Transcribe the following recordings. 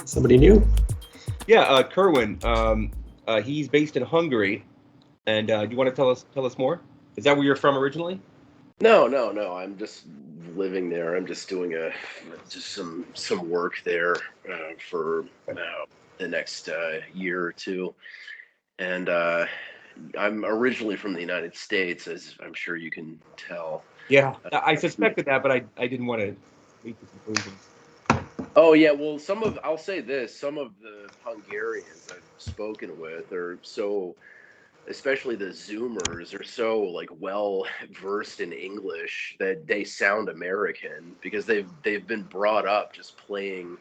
Somebody new? Yeah, Kerwin. He's based in Hungary, and do you want to tell us more? Is that where you're from originally? No. I'm just living there. I'm just doing some work there for the next year or two, and I'm originally from the United States, as I'm sure you can tell. Yeah, I suspected that, but I didn't want to make the conclusion. Oh yeah, well, I'll say this: some of the Hungarians I've spoken with are so, especially the Zoomers, are so like well versed in English that they sound American because they've been brought up just playing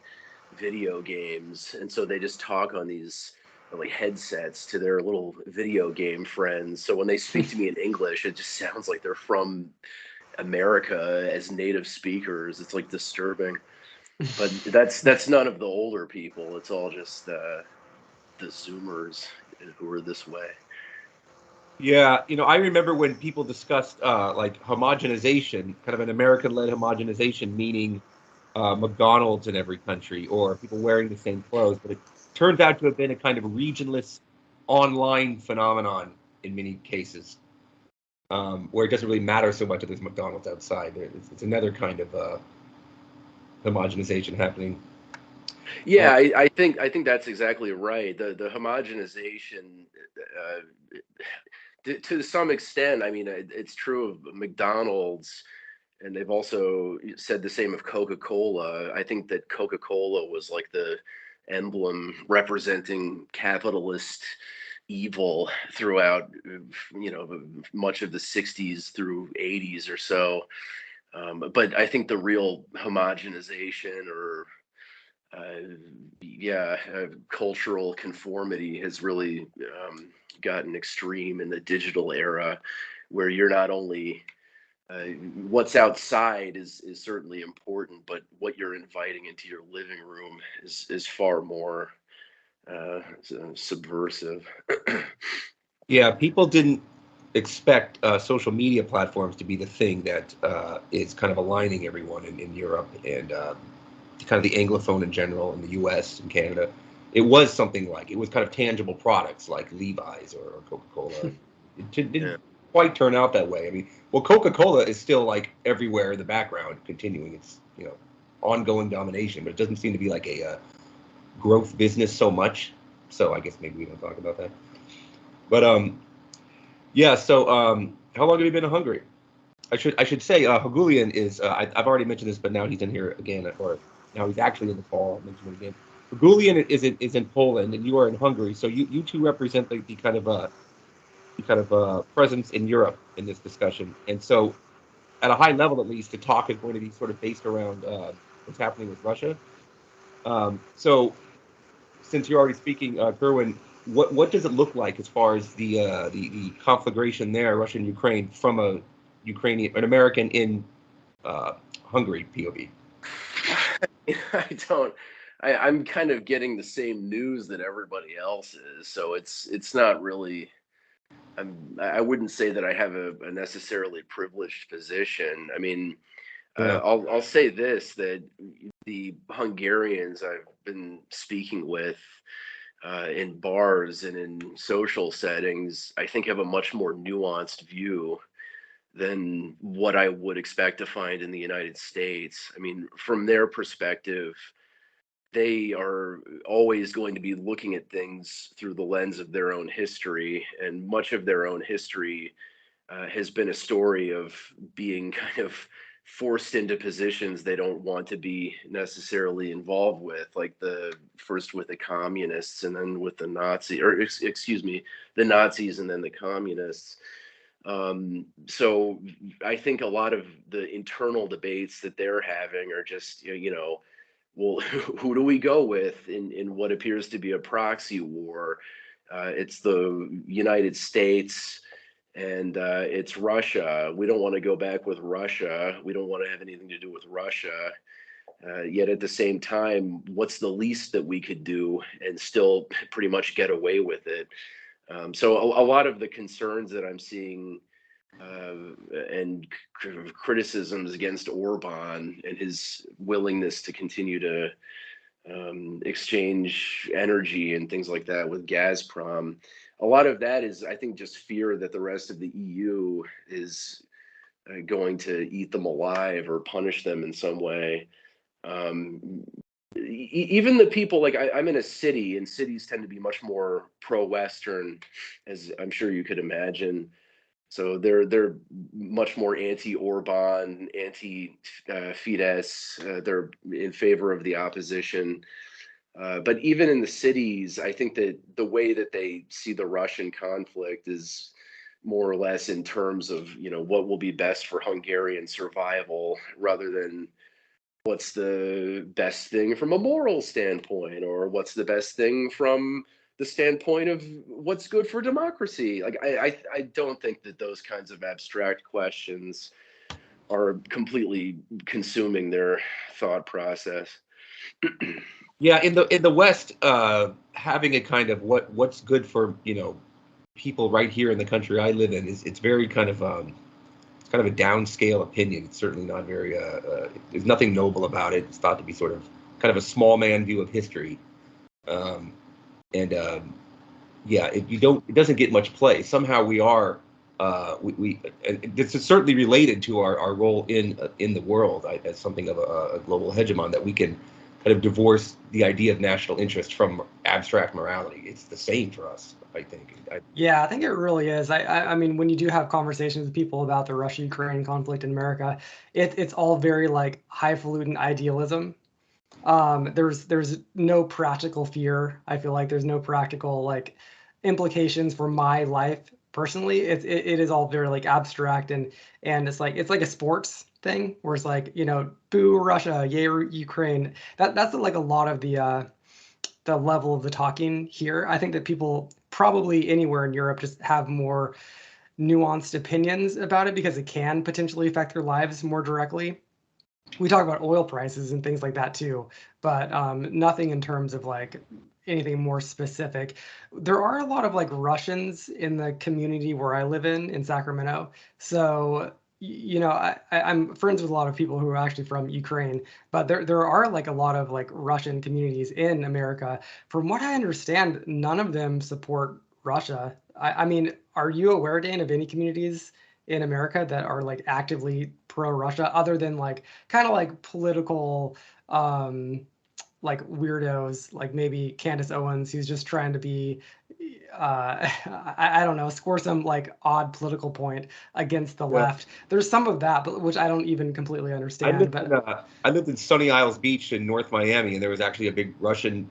video games, and so they just talk on these like headsets to their little video game friends. So when they speak to me in English, it just sounds like they're from America as native speakers. It's like disturbing. But that's none of the older people. It's all just the Zoomers who are this way. Yeah, I remember when people discussed like homogenization, kind of an American-led homogenization, meaning McDonald's in every country or people wearing the same clothes, but it turns out to have been a kind of regionless online phenomenon in many cases, where it doesn't really matter so much if there's McDonald's outside. It's another kind of homogenization happening. Yeah, I think that's exactly right. The homogenization, to some extent, I mean, it's true of McDonald's, and they've also said the same of Coca-Cola. I think that Coca-Cola was like the emblem representing capitalist evil throughout, much of the 60s through 80s or so. But I think the real homogenization or cultural conformity has really gotten extreme in the digital era, where you're not only what's outside is certainly important, but what you're inviting into your living room is far more subversive. Yeah, people didn't expect social media platforms to be the thing that is kind of aligning everyone in Europe and kind of the Anglophone in general in the U.S. and Canada. It was something like it was kind of tangible products like Levi's or Coca-Cola. It didn't quite turn out that way. I mean, well, Coca-Cola is still like everywhere in the background, continuing its ongoing domination, but it doesn't seem to be like a growth business so much. So I guess maybe we don't talk about that. But yeah. So how long have you been in Hungary? I should say Heghoulian is I've already mentioned this, but now he's in here again, or now he's actually in the call. I'll mention it again. Heghoulian is in Poland, and you are in Hungary. So you two represent the kind of presence in Europe in this discussion. And so, at a high level, at least, the talk is going to be sort of based around what's happening with Russia. So, since you're already speaking, Kerwin, what does it look like as far as the conflagration there, Russia and Ukraine, from an American in Hungary POV? I'm kind of getting the same news that everybody else is, so it's not really. I wouldn't say that I have a necessarily privileged position. I mean, I'll say this, that the Hungarians I've been speaking with in bars and in social settings, I think have a much more nuanced view than what I would expect to find in the United States. I mean, from their perspective, they are always going to be looking at things through the lens of their own history, and much of their own history has been a story of being kind of forced into positions they don't want to be necessarily involved with, like the first with the communists and then with the Nazi, or excuse me, the Nazis and then the communists. So I think a lot of the internal debates that they're having are just, well, who do we go with in what appears to be a proxy war? It's the United States and it's Russia. We don't want to go back with Russia. We don't want to have anything to do with Russia. Yet at the same time, what's the least that we could do and still pretty much get away with it? So a lot of the concerns that I'm seeing and criticisms against Orban and his willingness to continue to exchange energy and things like that with Gazprom, a lot of that is, I think, just fear that the rest of the EU is going to eat them alive or punish them in some way. Even the people, like I'm in a city, and cities tend to be much more pro-Western, as I'm sure you could imagine. So they're much more anti-Orban, anti-Fidesz. They're in favor of the opposition. But even in the cities, I think that the way that they see the Russian conflict is more or less in terms of, what will be best for Hungarian survival, rather than what's the best thing from a moral standpoint, or what's the best thing from the standpoint of what's good for democracy. Like I don't think that those kinds of abstract questions are completely consuming their thought process. Yeah, in the West, having a kind of what's good for people right here in the country I live in it's very kind of it's kind of a downscale opinion. It's certainly not very there's nothing noble about it. It's thought to be sort of kind of a small man view of history, yeah, it doesn't get much play. Somehow we are and this is certainly related to our role in the world as something of a global hegemon, that we can kind of divorce the idea of national interest from abstract morality. It's the same for us, I think. Yeah, I think it really is. I mean, when you do have conversations with people about the Russia-Ukraine conflict in America, it's all very like highfalutin idealism. There's no practical fear. I feel like there's no practical like implications for my life personally. It is all very like abstract, and it's like a sports thing where it's like, boo Russia, yay Ukraine. That's like a lot of the level of the talking here. I think that people probably anywhere in Europe just have more nuanced opinions about it because it can potentially affect their lives more directly. We talk about oil prices and things like that too, but nothing in terms of like anything more specific. There are a lot of like Russians in the community where I live in Sacramento. So, I'm friends with a lot of people who are actually from Ukraine, but there are like a lot of like Russian communities in America. From what I understand, none of them support Russia. I mean, are you aware, Dane, of any communities in America that are like actively pro-Russia, other than like kind of like political like weirdos, like maybe Candace Owens, who's just trying to be I don't know, score some like odd political point against the left. There's some of that, but which I don't even completely understand. I lived in Sunny Isles Beach in North Miami, and there was actually a big Russian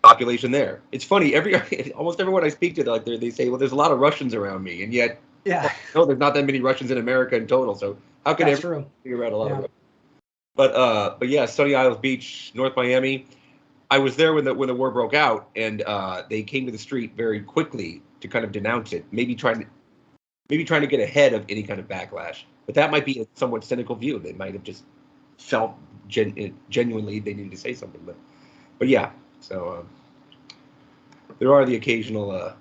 population there. It's funny, almost everyone I speak to, they say, well, there's a lot of Russians around me, and yet no, there's not that many Russians in America in total. So how could everyone figure out a lot of Russians? But yeah, Sunny Isles Beach, North Miami. I was there when the war broke out, and they came to the street very quickly to kind of denounce it, maybe trying to get ahead of any kind of backlash. But that might be a somewhat cynical view. They might have just felt genuinely they needed to say something. But yeah, so there are the occasional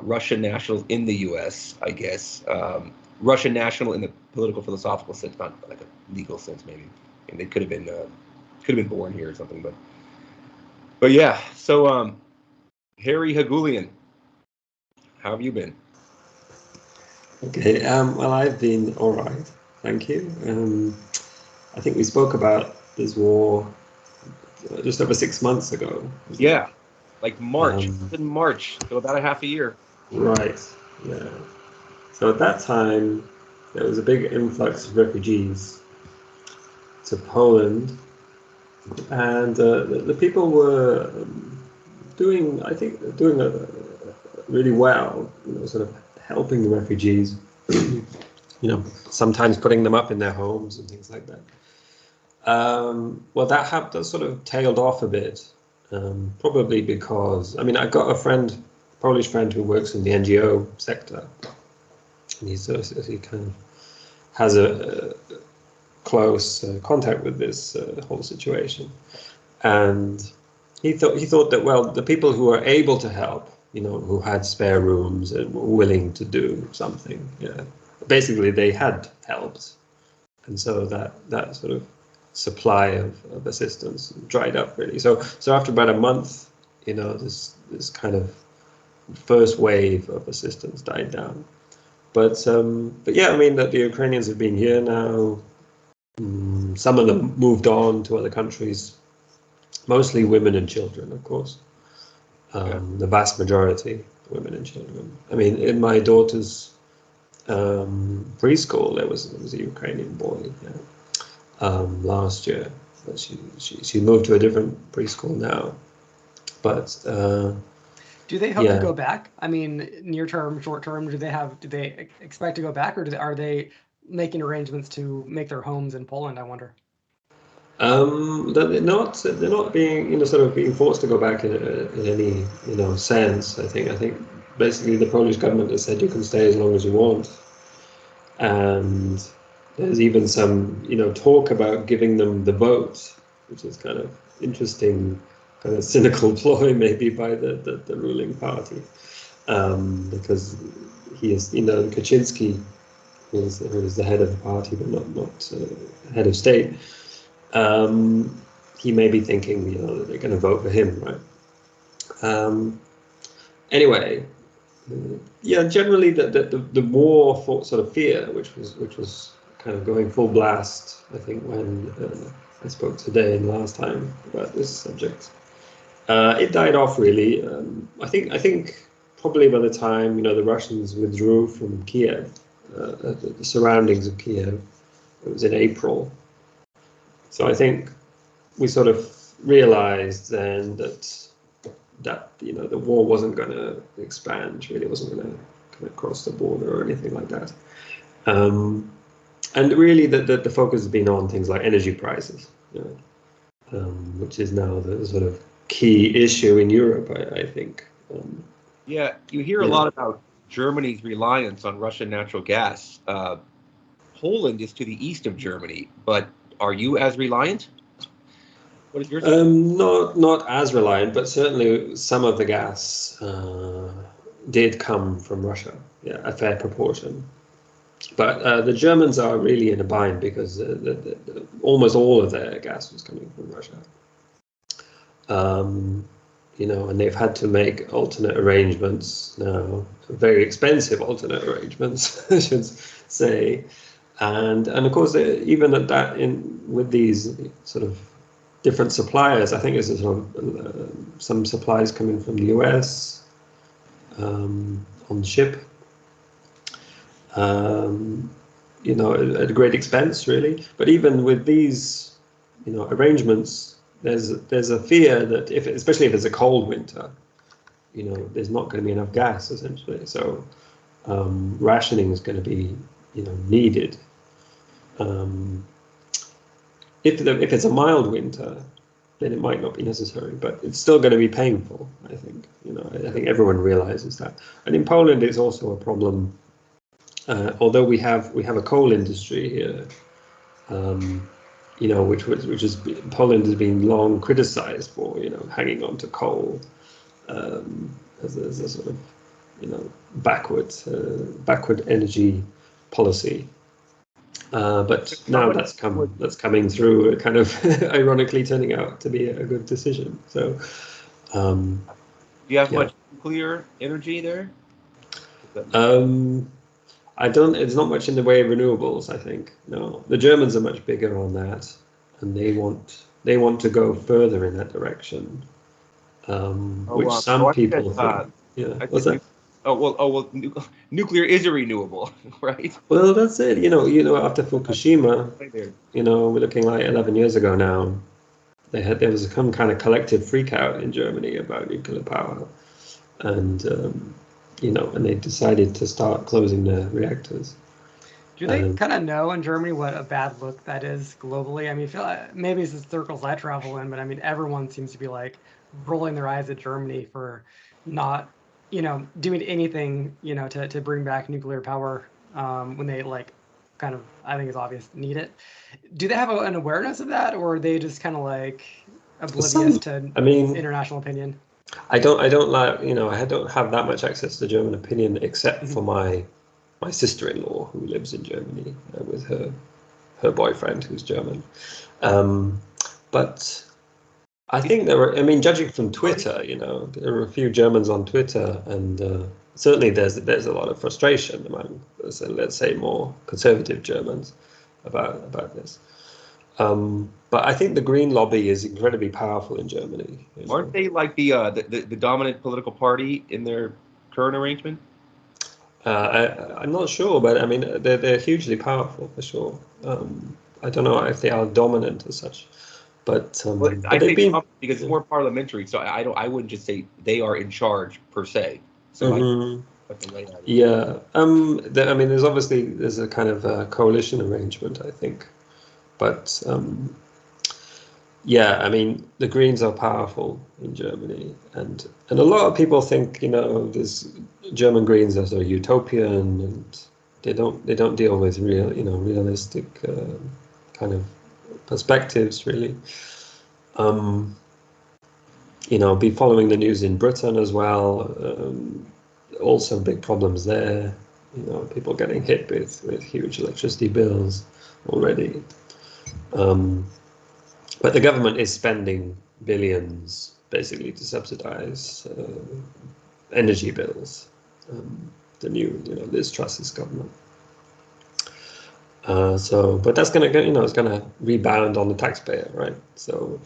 Russian nationals in the U.S., I guess. Russian national in the political philosophical sense, not like a legal sense, maybe. And they could have been born here or something, but yeah. So Harry Heghoulian, how have you been? Okay, well, I've been all right, thank you. I think we spoke about this war just over 6 months ago. Yeah, like March. In March, so about a half a year. Right, yeah. So at that time, there was a big influx of refugees to Poland, and the people were doing really well, sort of helping the refugees, sometimes putting them up in their homes and things like that. Well, that sort of tailed off a bit, probably because, I've got a Polish friend who works in the NGO sector, and he kind of has a close contact with this whole situation, and he thought that, well, the people who are able to help who had spare rooms and were willing to do something. Yeah, basically they had helped, and so that sort of supply of assistance dried up really. So after about a month, this kind of first wave of assistance died down. But yeah, I mean that the Ukrainians have been here now. Some of them moved on to other countries, mostly women and children, of course. The vast majority, women and children. I mean, in my daughter's preschool, there was a Ukrainian boy last year, but she moved to a different preschool now. But do they hope to go back? I mean, near term, short term, do they expect to go back, or are they making arrangements to make their homes in Poland? I wonder. They're not being sort of being forced to go back in any sense. I think basically the Polish government has said you can stay as long as you want, and there's even some talk about giving them the vote, which is kind of interesting, kind of cynical ploy maybe by the ruling party, because he is Kaczynski, who is the head of the party but not head of state. He may be thinking that they're going to vote for him, right? Anyway, yeah, generally the war sort of fear, which was kind of going full blast, I think, when I spoke today and last time about this subject, it died off really. I think probably by the time the Russians withdrew from Kiev, the surroundings of Kiev, it was in April. So I think we sort of realized then that the war wasn't going to expand, really wasn't going to kind of cross the border or anything like that. And really the focus has been on things like energy prices, which is now the sort of key issue in Europe, I think. Yeah, you hear a lot about Germany's reliance on Russian natural gas. Poland is to the east of Germany, but are you as reliant? What is yours? Not as reliant, but certainly some of the gas did come from Russia. Yeah, a fair proportion. But the Germans are really in a bind because almost all of their gas was coming from Russia. And they've had to make alternate arrangements now, very expensive alternate arrangements, I should say. And of course, even at that, with these sort of different suppliers, I think there's sort of, some supplies coming from the US on ship, at great expense, really. But even with these, arrangements, there's a fear that especially if it's a cold winter, there's not going to be enough gas essentially. So rationing is going to be, needed. If it's a mild winter, then it might not be necessary, but it's still going to be painful. I think I think everyone realizes that. And in Poland, it's also a problem. Although we have a coal industry here, which is Poland has been long criticized for hanging on to coal as a sort of backward energy policy. But now that's coming through, kind of ironically turning out to be a good decision. So, do you have much nuclear energy there? It's not much in the way of renewables, I think. No, the Germans are much bigger on that, and they want to go further in that direction, which some people think. Yeah, what's that? Nuclear is a renewable, right? Well, that's it. After Fukushima, we're looking like 11 years ago now. There was some kind of collective freak out in Germany about nuclear power, and and they decided to start closing the reactors. Do they kind of know in Germany what a bad look that is globally? I mean, maybe it's the circles I travel in, but I mean, everyone seems to be like rolling their eyes at Germany for not, doing anything, to bring back nuclear power when they kind of, I think it's obvious, need it. Do they have an awareness of that, or are they just kind of like oblivious to international opinion? I don't like, I don't have that much access to German opinion except for my sister-in-law who lives in Germany with her boyfriend who's German. But I think I mean, judging from Twitter, there are a few Germans on Twitter, and certainly there's a lot of frustration among, let's say, more conservative Germans about this. But I think the Green lobby is incredibly powerful in Germany. Aren't they like the dominant political party in their current arrangement? I'm not sure, but I mean, they're hugely powerful for sure. I don't know if they are dominant as such, but I they've say been because it's more parliamentary, so I wouldn't just say they are in charge per se. So what the layout is. Yeah. I mean, there's a kind of a coalition arrangement, I think, but yeah, I mean, the Greens are powerful in Germany, and a lot of people think, there's German Greens as a utopian, and they don't deal with realistic kind of perspectives really. Be following the news in Britain as well. Also big problems there. People getting hit with huge electricity bills already. But the government is spending billions basically to subsidize energy bills. The new, Liz Truss's government. But that's going to, it's going to rebound on the taxpayer, right? So,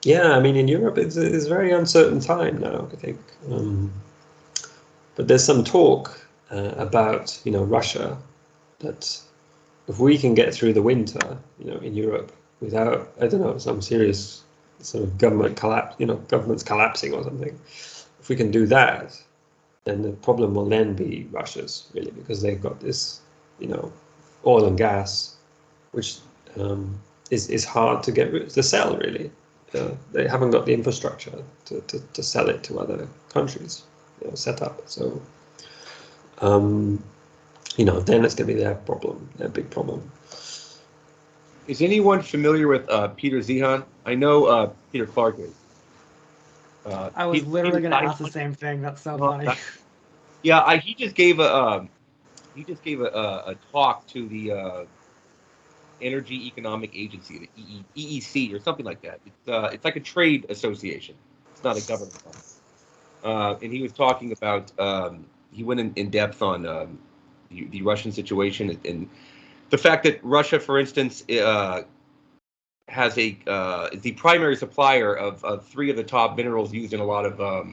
yeah, I mean, in Europe, it's a very uncertain time now, I think. But there's some talk about, Russia, that if we can get through the winter, in Europe without, I don't know, some serious sort of government collapse, governments collapsing or something, if we can do that, then the problem will then be Russia's, really, because they've got this, oil and gas, which is hard to sell, really. They haven't got the infrastructure to sell it to other countries, set up. So, then it's going to be their problem, their big problem. Is anyone familiar with Peter Zeihan? I know Peter Clarke is. I was literally going to ask the same thing. That's so funny. Yeah, he just gave a talk to the Energy Economic Agency, the EEC or something like that. It's like a trade association. It's not a government one. And he was talking about he went in depth on the Russian situation and the fact that Russia, for instance, has is the primary supplier of three of the top minerals used in a lot of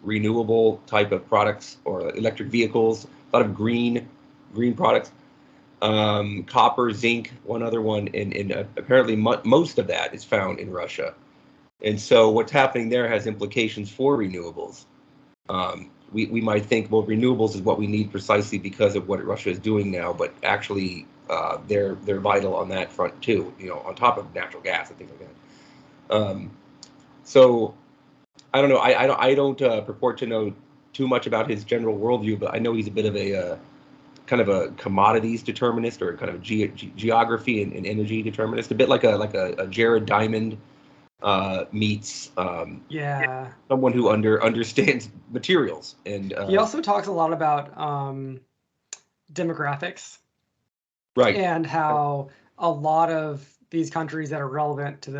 renewable type of products or electric vehicles, a lot of green products. Copper, zinc, one other one, and apparently most of that is found in Russia. And so what's happening there has implications for renewables. We might think, well, renewables is what we need precisely because of what Russia is doing now, but actually they're vital on that front too, on top of natural gas and things like that. So I don't know. I don't purport to know too much about his general worldview, but I know he's a bit of a kind of a commodities determinist or kind of geography and energy determinist, a bit like a Jared Diamond meets someone who understands materials. And he also talks a lot about demographics, right? And how a lot of these countries that are relevant to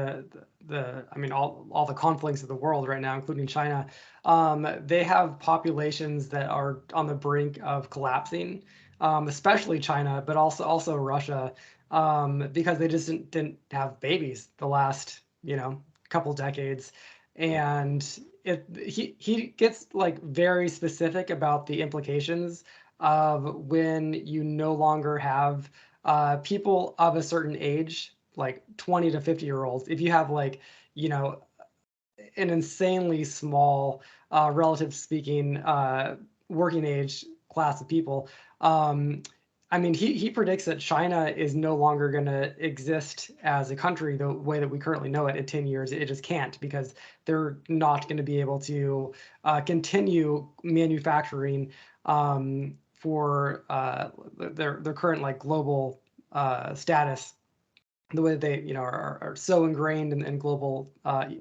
the I mean all the conflicts of the world right now, including China, they have populations that are on the brink of collapsing, especially China, but also Russia, because they just didn't have babies the last couple decades. And he gets like very specific about the implications of when you no longer have people of a certain age, like 20 to 50-year-olds. If you have like, an insanely small, relative speaking, working age class of people, I mean, he predicts that China is no longer going to exist as a country the way that we currently know it in 10 years. It just can't, because they're not going to be able to continue manufacturing for their current like global status. the way that they, are so ingrained in global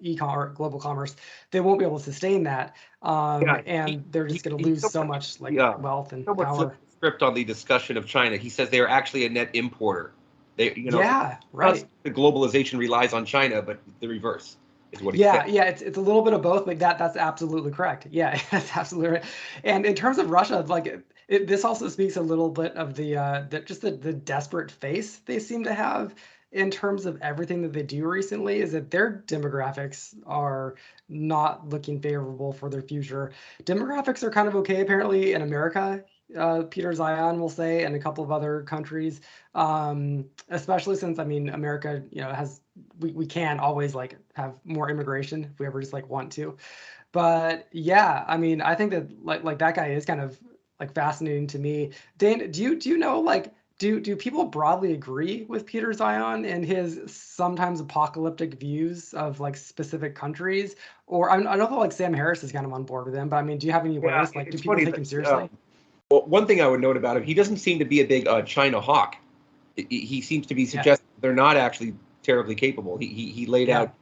e-commerce, global commerce, they won't be able to sustain that, and they're just going to lose so much wealth and somewhat power. flipped the script on the discussion of China. He says they are actually a net importer. They, Right. The globalization relies on China, but the reverse is what he said. Yeah, it's a little bit of both, but that's absolutely correct. Yeah, that's absolutely right. And in terms of Russia, this also speaks a little bit of the desperate face they seem to have in terms of everything that they do recently, is that their demographics are not looking favorable for their future. Demographics are kind of okay apparently in America, Peter Zeihan will say, and a couple of other countries, especially since, I mean, America, has, we can always have more immigration if we ever just want to. But yeah, I mean, I think that like that guy is kind of fascinating to me. Dane, do you know do people broadly agree with Peter Zeihan and his sometimes apocalyptic views of specific countries? Or I know that Sam Harris is kind of on board with him, but I mean, do you have any ways? Do people take him seriously? Well, one thing I would note about him, he doesn't seem to be a big China hawk. He seems to be suggesting they're not actually terribly capable. He laid out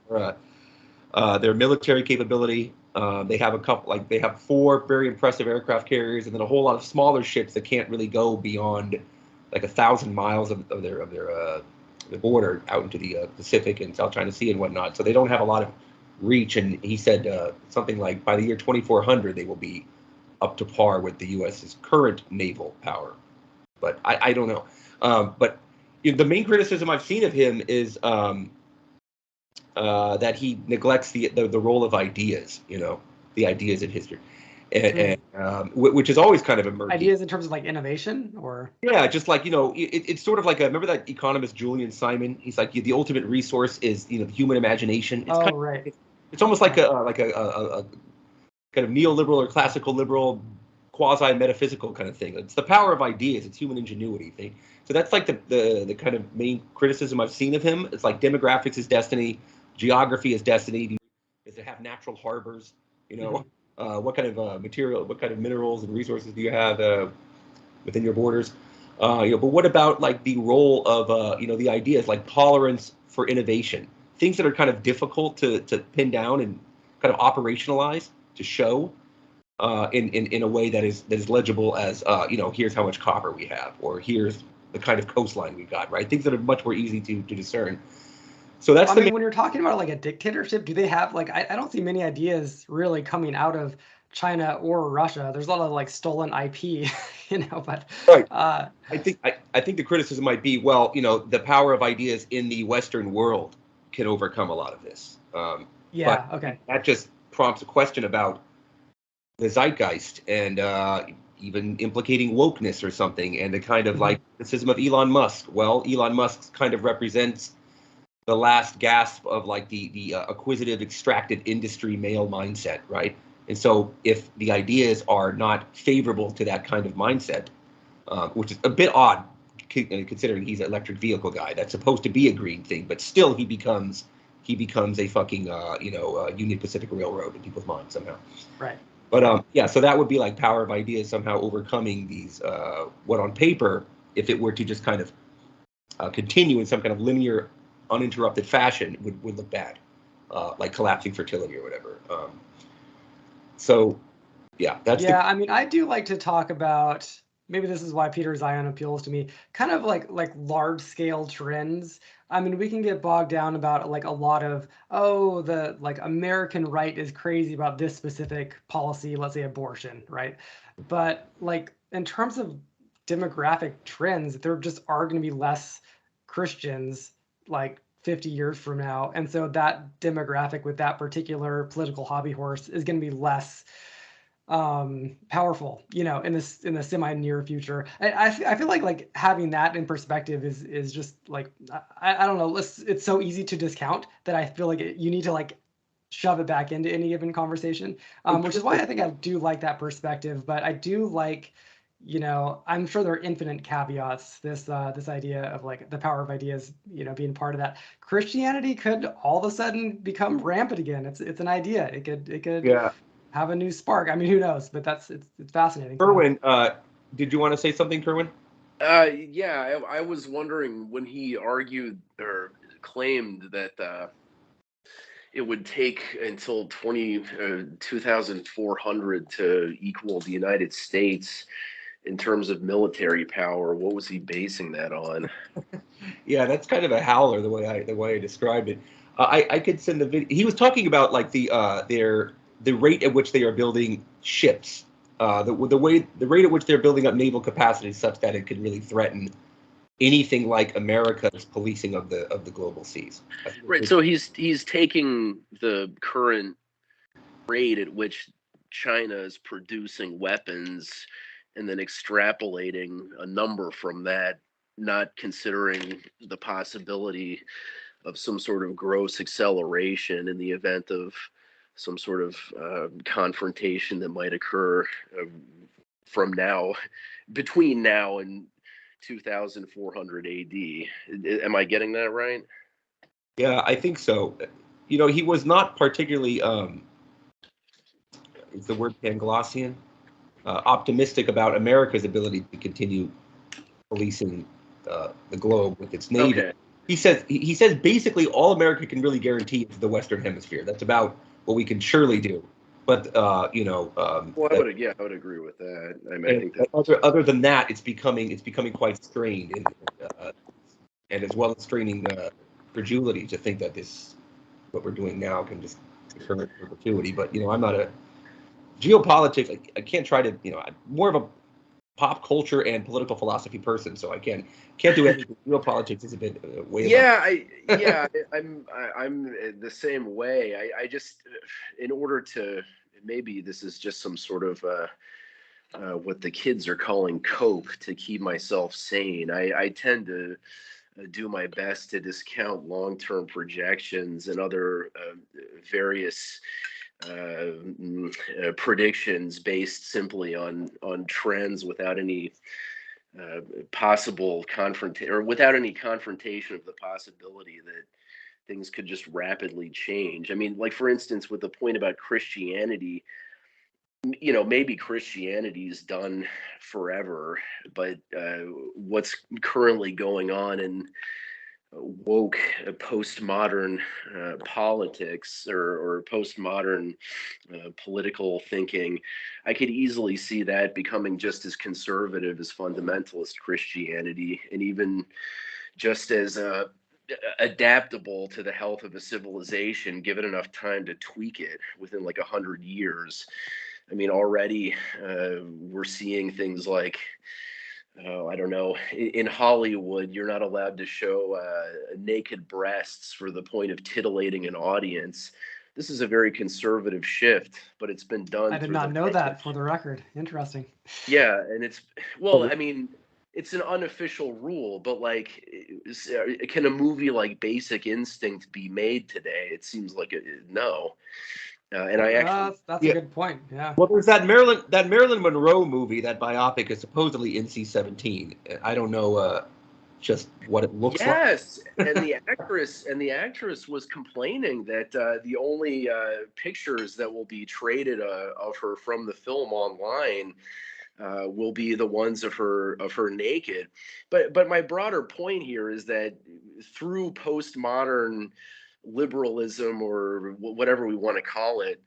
their military capability. They have they have 4 very impressive aircraft carriers, and then a whole lot of smaller ships that can't really go beyond 1,000 miles of their the border out into the Pacific and South China Sea and whatnot. So they don't have a lot of reach. And he said something like by the year 2400 they will be up to par with the U.S.'s current naval power. But I don't know. But the main criticism I've seen of him is that he neglects the role of ideas, the ideas in history, and which is always kind of emerging. Ideas in terms of innovation, or just it's sort of remember that economist Julian Simon? He's like, the ultimate resource is the human imagination. It's right. It's almost like a kind of neoliberal or classical liberal, quasi-metaphysical kind of thing. It's the power of ideas. It's human ingenuity thing. So that's the kind of main criticism I've seen of him. It's like demographics is destiny, geography is destiny. Does it have natural harbors? What kind of material, what kind of minerals and resources do you have within your borders? But what about the role of the ideas like tolerance for innovation, things that are kind of difficult to pin down and kind of operationalize, to show in a way that is legible as here's how much copper we have, or here's the kind of coastline we got, right? Things that are much more easy to discern. So that's when you're talking about a dictatorship, do they have I don't see many ideas really coming out of China or Russia. There's a lot of stolen IP, but right. I think the criticism might be, the power of ideas in the Western world can overcome a lot of this. Okay. That just prompts a question about the zeitgeist and even implicating wokeness or something, and the kind of criticism of Elon Musk. Well, Elon Musk kind of represents the last gasp of the acquisitive, extracted industry male mindset, right? And so if the ideas are not favorable to that kind of mindset, which is a bit odd considering he's an electric vehicle guy, that's supposed to be a green thing, but still he becomes a fucking Union Pacific Railroad in people's minds somehow. Right. But so that would be power of ideas somehow overcoming these what on paper, if it were to just kind of continue in some kind of linear, uninterrupted fashion, would look bad, like collapsing fertility or whatever. That's I do like to talk about, maybe this is why Peter Zeihan appeals to me, kind of like large scale trends. We can get bogged down about a lot of, the American right is crazy about this specific policy, let's say abortion, right? But in terms of demographic trends, there just are going to be less Christians 50 years from now, and so that demographic with that particular political hobby horse is going to be less powerful, in the semi near future. I feel like having that in perspective is just I don't know. It's so easy to discount that I feel like you need to shove it back into any given conversation, which is why I think I do like that perspective. But I do like, I'm sure there are infinite caveats. This idea of the power of ideas, being part of that. Christianity could all of a sudden become rampant again. It's an idea. It could have a new spark. Who knows? But it's fascinating. Kerwin, did you want to say something, Kerwin? I was wondering when he argued or claimed that it would take until 2,400 to equal the United States in terms of military power. What was he basing that on? Yeah, that's kind of a howler the way I described it. I could send the video. He was talking about like the rate at which they are building ships, the rate at which they're building up naval capacity such that it could really threaten anything like America's policing of the global seas. Right. So he's taking the current rate at which China is producing weapons and then extrapolating a number from that, not considering the possibility of some sort of gross acceleration in the event of some sort of confrontation that might occur from now, between now and 2,400 AD. Am I getting that right? Yeah, I think so. You know, he was not particularly, is the word Panglossian? Optimistic about America's ability to continue policing the globe with its navy. Okay. He says basically all America can really guarantee is the Western Hemisphere. That's about what we can surely do. But you know, well, I would agree with that. I mean, I think that other than that, it's becoming quite strained, and as well as straining credulity to think that what we're doing now can just occur in perpetuity. But you know, I'm not a geopolitics. I can't try to, you know, I'm more of a pop culture and political philosophy person, so I can't do anything. Geopolitics is a bit way. I'm the same way. I just, in order to, maybe this is just some sort of what the kids are calling cope to keep myself sane. I tend to do my best to discount long-term projections and other various predictions based simply on trends without any possible confrontation, or without any confrontation of the possibility that things could just rapidly change. I mean, like for instance, with the point about Christianity, you know, maybe Christianity is done forever, but what's currently going on in woke postmodern politics or postmodern political thinking, I could easily see that becoming just as conservative as fundamentalist Christianity, and even just as adaptable to the health of a civilization, given enough time to tweak it within like 100 years. I mean, already we're seeing things like, I don't know, in Hollywood, you're not allowed to show naked breasts for the point of titillating an audience. This is a very conservative shift, but it's been done. I did not know that, for the record. Interesting. Yeah, and it's, well, I mean, it's an unofficial rule, but like, can a movie like Basic Instinct be made today? It seems like no. And I actually, that's a good point. Yeah. Well, there's that Marilyn Monroe movie, that biopic is supposedly NC-17. I don't know just what it looks like. Yes, and the actress was complaining that the only pictures that will be traded of her from the film online will be the ones of her naked. But my broader point here is that through postmodern liberalism, or whatever we want to call it,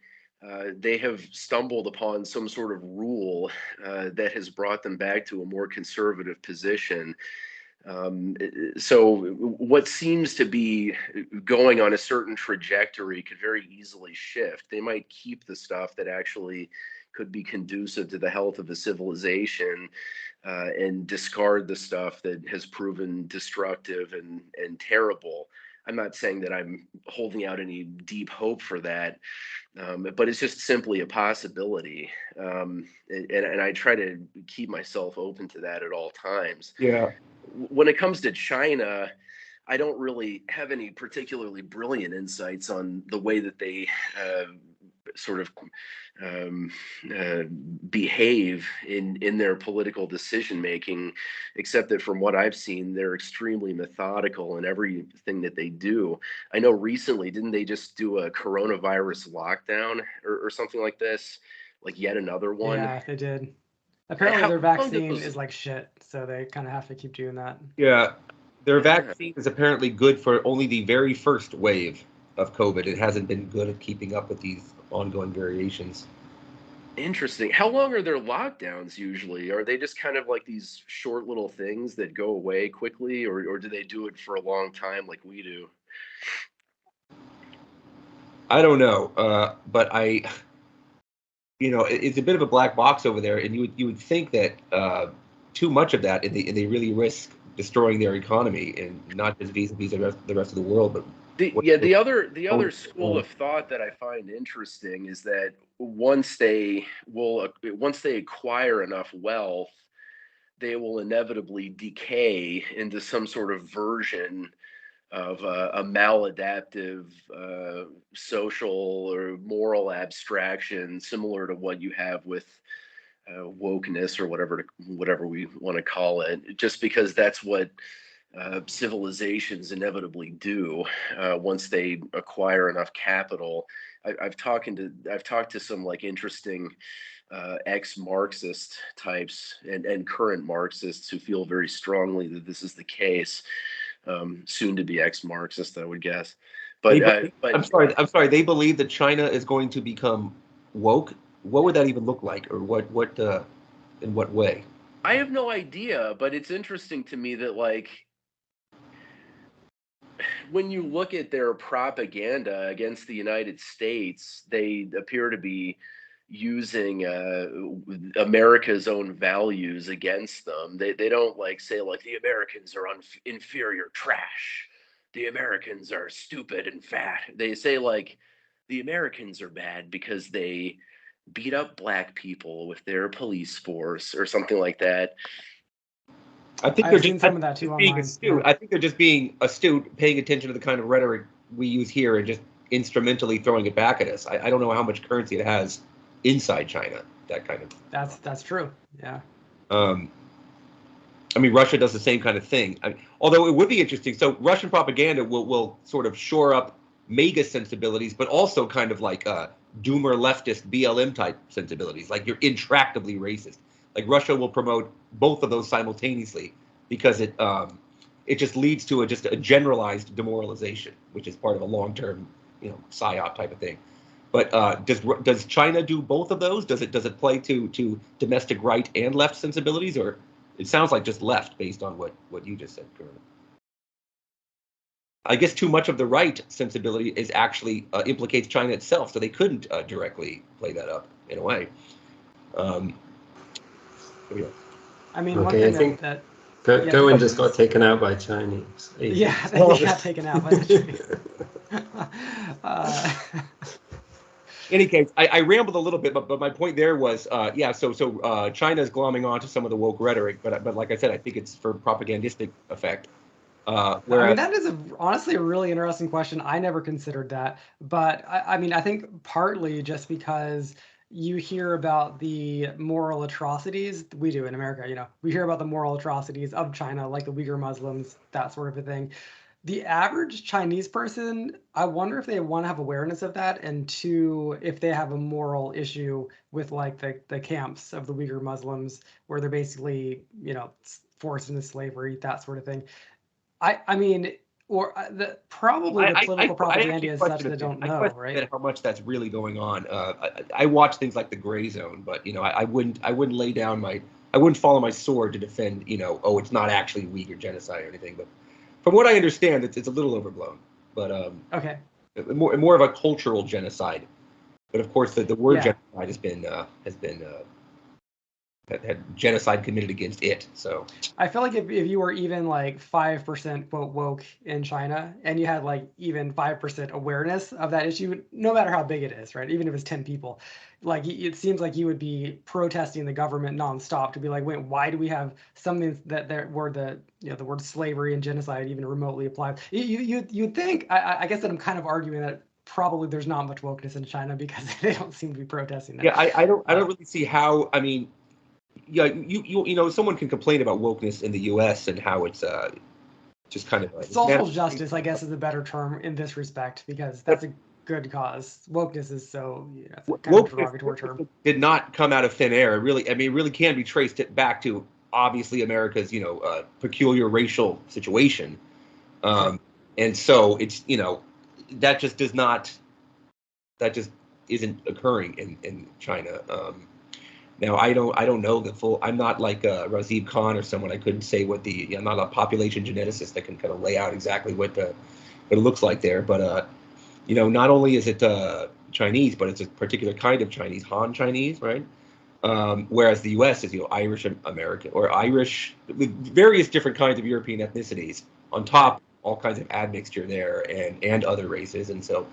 they have stumbled upon some sort of rule that has brought them back to a more conservative position. So what seems to be going on a certain trajectory could very easily shift. They might keep the stuff that actually could be conducive to the health of a civilization, and discard the stuff that has proven destructive and terrible. I'm not saying that I'm holding out any deep hope for that, but it's just simply a possibility. And I try to keep myself open to that at all times. Yeah. When it comes to China, I don't really have any particularly brilliant insights on the way that they sort of behave in their political decision making, except that from what I've seen, they're extremely methodical in everything that they do. I know recently, didn't they just do a coronavirus lockdown or something like this? Like yet another one? Yeah, they did. Apparently their vaccine is like shit, so they kind of have to keep doing that. Yeah. Their vaccine is apparently good for only the very first wave of COVID. It hasn't been good at keeping up with these ongoing variations. Interesting. How long are their lockdowns usually? Are they just kind of like these short little things that go away quickly, or do they do it for a long time like we do? I don't know, but it's a bit of a black box over there, and you would think that too much of that, and they really risk destroying their economy, and not just vis-a-vis the rest of the world, but the other school of thought that I find interesting is that once they acquire enough wealth, they will inevitably decay into some sort of version of a maladaptive social or moral abstraction, similar to what you have with wokeness or whatever we want to call it, just because that's what civilizations inevitably do once they acquire enough capital. I've talked to some like interesting ex-Marxist types and current Marxists who feel very strongly that this is the case. Soon to be ex-Marxist, I would guess. But I'm sorry. They believe that China is going to become woke. What would that even look like, or what in what way? I have no idea, but it's interesting to me that, like, when you look at their propaganda against the United States, they appear to be using America's own values against them. They don't like say like the Americans are inferior trash. The Americans are stupid and fat. They say like the Americans are bad because they beat up black people with their police force or something like that. I think I've seen some of that too being online. astute. Yeah. I think they're just being astute, paying attention to the kind of rhetoric we use here, and just instrumentally throwing it back at us. I don't know how much currency it has inside China. That kind of. That's true. Yeah. I mean, Russia does the same kind of thing. Although it would be interesting. So Russian propaganda will sort of shore up MAGA sensibilities, but also kind of like doomer leftist BLM type sensibilities. Like you're intractably racist. Like Russia will promote both of those simultaneously because it just leads to a generalized demoralization, which is part of a long-term, psyop type of thing. But does China do both of those? Does it play to domestic right and left sensibilities, or it sounds like just left based on what you just said, Karen? I guess too much of the right sensibility is actually implicates China itself, so they couldn't directly play that up in a way. I mean, okay, one thing I think that Kerwin just got taken out by Chinese. Yeah, they got taken out by the Chinese. In any case, I rambled a little bit, but my point there was, so China's glomming onto some of the woke rhetoric, but like I said, I think it's for propagandistic effect. I mean, that is honestly a really interesting question. I never considered that, but I mean, I think partly just because you hear about the moral atrocities we do in America. We hear about the moral atrocities of China, like the Uyghur Muslims, that sort of a thing. The average Chinese person, I wonder if they want to have awareness of that, and two, if they have a moral issue with like the camps of the Uyghur Muslims, where they're basically, forced into slavery, that sort of thing. I mean, or probably the political propaganda is such that they don't know, right? How much that's really going on. I watch things like The Gray Zone, but I wouldn't lay down I wouldn't follow my sword to defend, it's not actually Uyghur genocide or anything, but. From what I understand, it's a little overblown, but okay, more of a cultural genocide. But of course, the word genocide has been had genocide committed against it. So I feel like if you were even like 5% quote woke in China, and you had like even 5% awareness of that issue, no matter how big it is, right? Even if it's 10 people, like it seems like you would be protesting the government nonstop to be like, wait, why do we have something where the word slavery and genocide even remotely applies? You'd think. I guess that I'm kind of arguing that probably there's not much wokeness in China because they don't seem to be protesting that. Yeah, I don't really see how. I mean. Yeah, someone can complain about wokeness in the U.S. and how it's just kind of social justice, I guess, is a better term in this respect because that's a good cause. Wokeness is so it's a kind of derogatory term. Did not come out of thin air. It really can be traced back to obviously America's, peculiar racial situation. Sure. And so it's, that just does not, that just isn't occurring in China. Now I don't know the full. I'm not like Razib Khan or someone. I couldn't say what I'm not a population geneticist that can kind of lay out exactly what it looks like there. But not only is it Chinese, but it's a particular kind of Chinese, Han Chinese, right? Whereas the U.S. is Irish American or Irish, with various different kinds of European ethnicities on top, all kinds of admixture there and other races, and so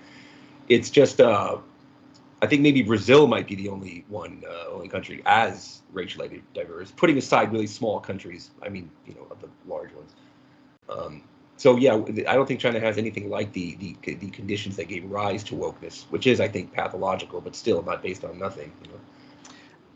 it's just. I think maybe Brazil might be the only country as racially diverse, putting aside really small countries. I mean, of the large ones. So yeah, I don't think China has anything like the conditions that gave rise to wokeness, which is, I think, pathological, but still not based on nothing.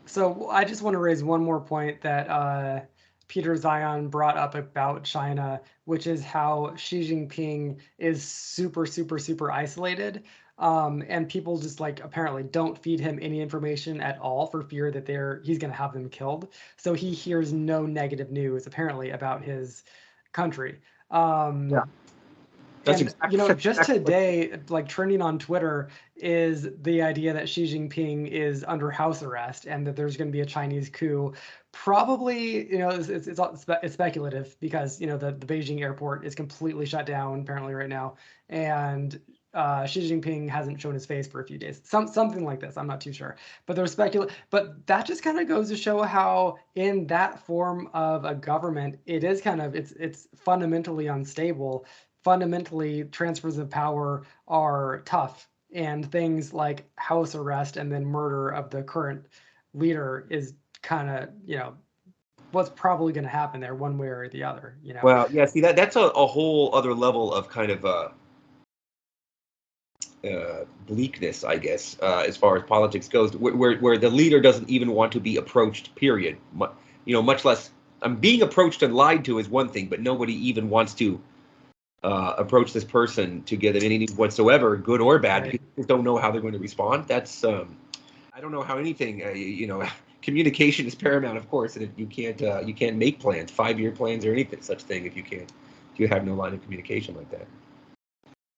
So I just want to raise one more point that Peter Zeihan brought up about China, which is how Xi Jinping is super, super, super isolated. And people just apparently don't feed him any information at all for fear that he's going to have them killed. So he hears no negative news apparently about his country. Yeah. That's And just today, trending on Twitter is the idea that Xi Jinping is under house arrest and that there's going to be a Chinese coup. Probably, it's speculative because the Beijing airport is completely shut down apparently right now, and Xi Jinping hasn't shown his face for a few days. Something like this. I'm not too sure, but there's But that just kind of goes to show how, in that form of a government, it is it's fundamentally unstable. Fundamentally, transfers of power are tough, and things like house arrest and then murder of the current leader is kind of what's probably going to happen there one way or the other. Well, yeah. See, that's a whole other level of kind of bleakness, I guess, as far as politics goes, where the leader doesn't even want to be approached. Period. Much less being approached and lied to is one thing, but nobody even wants to approach this person to get any news whatsoever, good or bad, because they don't know how they're going to respond. That's I don't know how anything. Communication is paramount, of course, and you can't make plans, 5-year plans or anything such thing if you have no line of communication like that.